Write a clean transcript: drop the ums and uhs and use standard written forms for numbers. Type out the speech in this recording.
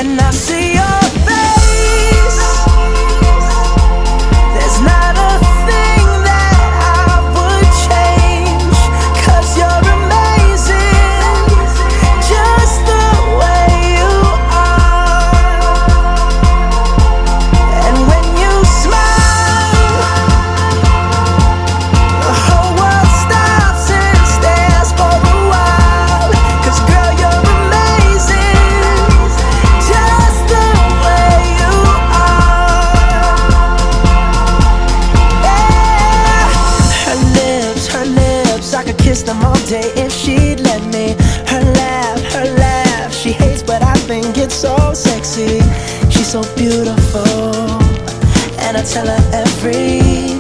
and I see your face. There's not a thing that I would change, 'cause you're amazing, just the way you are. And when you smile, the whole world stops and stares for a while. 'Cause girl, you're amazing, just the way you are. Yeah. Her lips, I could kiss them all day if she'd let me. Her laugh, she hates but I think it's so sexy. She's so beautiful, and I tell her every